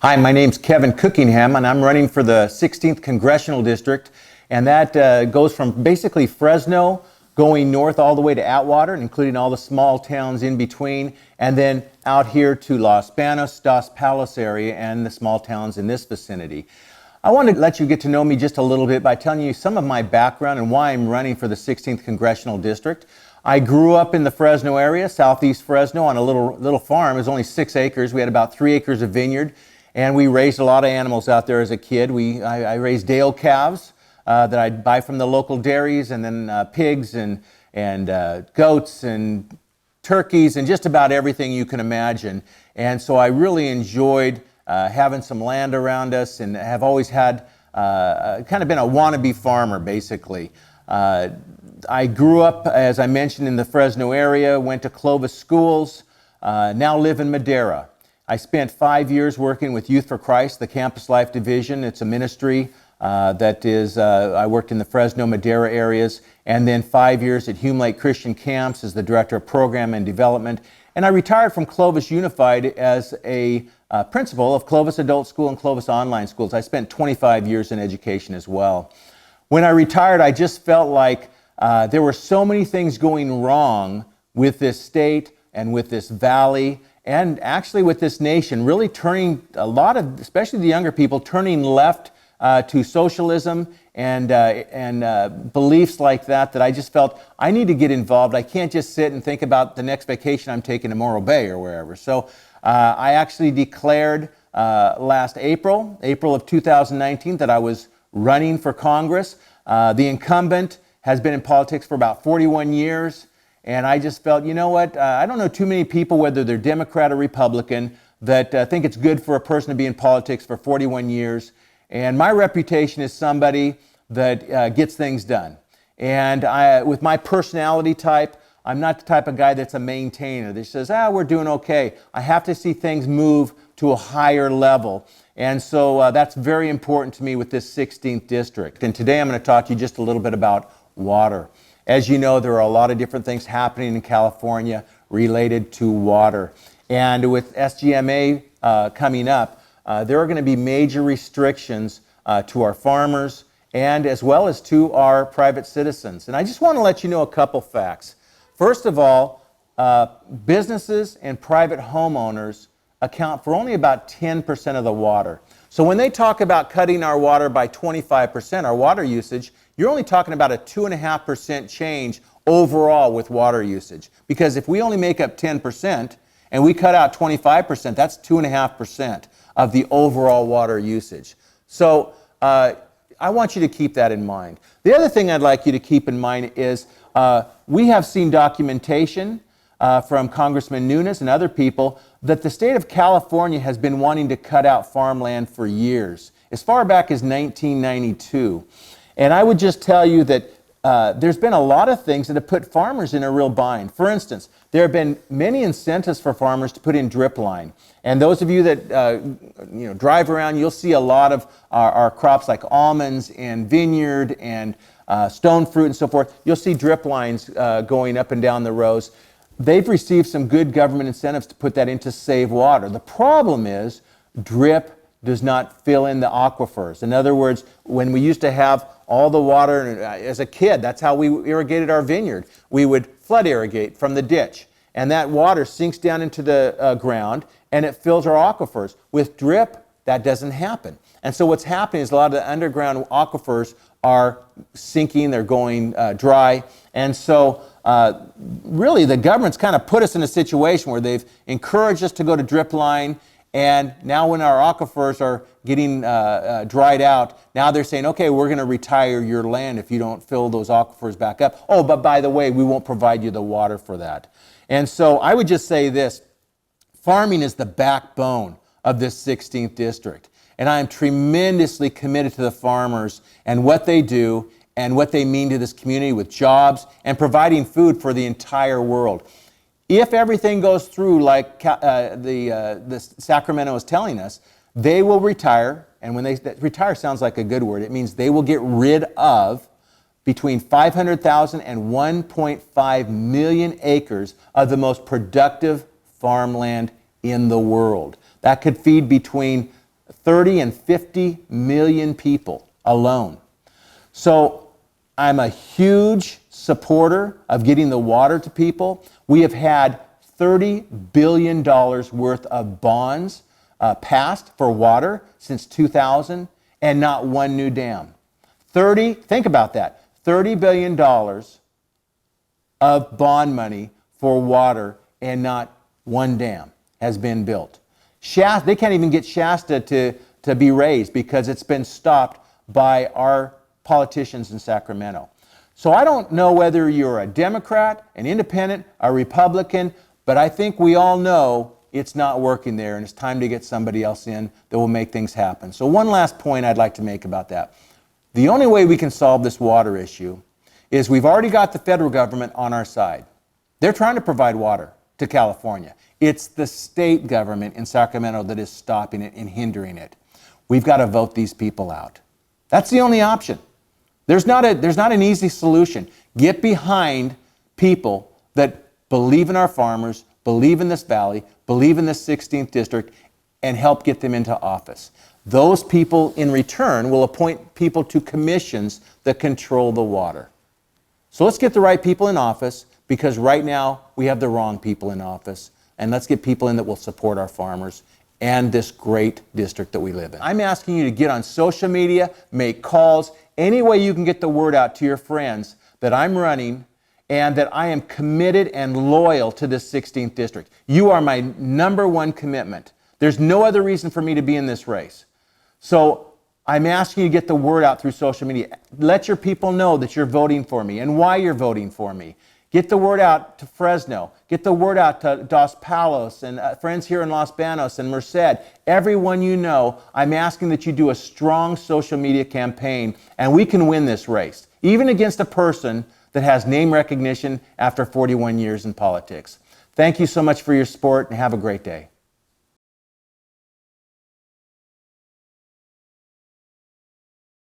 Hi, my name's Kevin Cookingham, and I'm running for the 16th Congressional District, and that goes from basically Fresno, going north all the way to Atwater, including all the small towns in between, and then out here to Los Banos, Dos Palos area, and the small towns in this vicinity. I want to let you get to know me just a little bit by telling you some of my background and why I'm running for the 16th Congressional District. I grew up in the Fresno area, southeast Fresno, on a little farm. It was only 6 acres. We had about 3 acres of vineyard. And we raised a lot of animals out there as a kid. I raised Dale calves that I'd buy from the local dairies, and then pigs and goats and turkeys and just about everything you can imagine. And so I really enjoyed having some land around us, and have always had kind of been a wannabe farmer, basically. I grew up, as I mentioned, in the Fresno area, went to Clovis schools, now live in Madera. I spent 5 years working with Youth for Christ, the Campus Life Division. It's a ministry I worked in the Fresno, Madera areas, and then 5 years at Hume Lake Christian Camps as the Director of Program and Development. And I retired from Clovis Unified as a principal of Clovis Adult School and Clovis Online Schools. I spent 25 years in education as well. When I retired, I just felt like there were so many things going wrong with this state and with this valley, and actually with this nation, really turning a lot of, especially the younger people, turning left to socialism and beliefs like that I just felt I need to get involved. I can't just sit and think about the next vacation I'm taking to Morro Bay or wherever. So I actually declared last April of 2019, that I was running for Congress. The incumbent has been in politics for about 41 years. And I just felt, you know what, I don't know too many people, whether they're Democrat or Republican, that think it's good for a person to be in politics for 41 years. And my reputation is somebody that gets things done. And with my personality type, I'm not the type of guy that's a maintainer that says, we're doing okay. I have to see things move to a higher level. And so that's very important to me with this 16th district. And today I'm going to talk to you just a little bit about water. As you know, there are a lot of different things happening in California related to water. And with SGMA coming up, there are going to be major restrictions to our farmers and as well as to our private citizens. And I just want to let you know a couple facts. First of all, businesses and private homeowners account for only about 10% of the water. So when they talk about cutting our water by 25%, our water usage, you're only talking about a 2.5% change overall with water usage. Because if we only make up 10% and we cut out 25%, that's 2.5% of the overall water usage. So I want you to keep that in mind. The other thing I'd like you to keep in mind is we have seen documentation from Congressman Nunes and other people that the state of California has been wanting to cut out farmland for years, as far back as 1992. And I would just tell you that there's been a lot of things that have put farmers in a real bind. For instance, there have been many incentives for farmers to put in drip line. And those of you that drive around, you'll see a lot of our crops like almonds and vineyard and stone fruit and so forth. You'll see drip lines going up and down the rows. They've received some good government incentives to put that in to save water. The problem is drip does not fill in the aquifers. In other words, when we used to have all the water, as a kid, that's how we irrigated our vineyard. We would flood irrigate from the ditch, and that water sinks down into the ground, and it fills our aquifers. With drip, that doesn't happen. And so what's happening is a lot of the underground aquifers are sinking, they're going dry, and so really the government's kind of put us in a situation where they've encouraged us to go to drip line. And now when our aquifers are getting dried out, now they're saying, okay, we're going to retire your land if you don't fill those aquifers back up. Oh, but by the way, we won't provide you the water for that. And so I would just say this, farming is the backbone of this 16th district. And I am tremendously committed to the farmers and what they do and what they mean to this community with jobs and providing food for the entire world. If everything goes through like the Sacramento is telling us, they will retire, and when they retire sounds like a good word, it means they will get rid of between 500,000 and 1.5 million acres of the most productive farmland in the world. That could feed between 30 and 50 million people alone. So I'm a huge supporter of getting the water to people. We have had $30 billion worth of bonds passed for water since 2000 and not one new dam. Think about that, $30 billion of bond money for water and not one dam has been built. They can't even get Shasta to be raised because it's been stopped by our politicians in Sacramento. So I don't know whether you're a Democrat, an independent, a Republican, but I think we all know it's not working there and it's time to get somebody else in that will make things happen. So one last point I'd like to make about that. The only way we can solve this water issue is we've already got the federal government on our side. They're trying to provide water to California. It's the state government in Sacramento that is stopping it and hindering it. We've got to vote these people out. That's the only option. There's not an easy solution. Get behind people that believe in our farmers, believe in this valley, believe in this 16th district, and help get them into office. Those people in return will appoint people to commissions that control the water. So let's get the right people in office, because right now we have the wrong people in office, and let's get people in that will support our farmers and this great district that we live in. I'm asking you to get on social media, make calls, any way you can get the word out to your friends that I'm running and that I am committed and loyal to this 16th district. You are my number one commitment. There's no other reason for me to be in this race. So I'm asking you to get the word out through social media. Let your people know that you're voting for me and why you're voting for me. Get the word out to Fresno. Get the word out to Dos Palos and friends here in Los Banos and Merced. Everyone you know, I'm asking that you do a strong social media campaign, and we can win this race, even against a person that has name recognition after 41 years in politics. Thank you so much for your support, and have a great day.